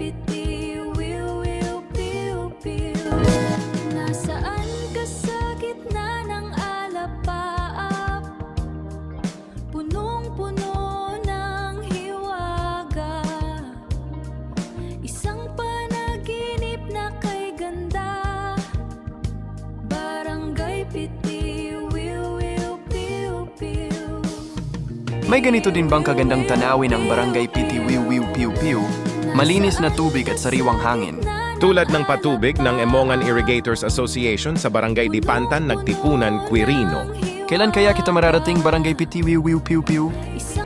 Piti, wiw, wiw, piw, piw. Nasaan ka sa gitna ng alapaap? Punong-puno ng hiwaga. Isang panaginip na kay ganda. Barangay Piti, wiw, wiw, piw, piw. May ganito din bang kagandang tanawin ang Barangay Piti Wiw Wiw Piw Piw? Malinis na tubig at sariwang hangin. Tulad ng patubig ng Emongan Irrigators Association sa Barangay Dipantan, Nagtipunan, Quirino. Kailan kaya kita mararating Barangay Piti Wiw Wiw Piw Piw? Isang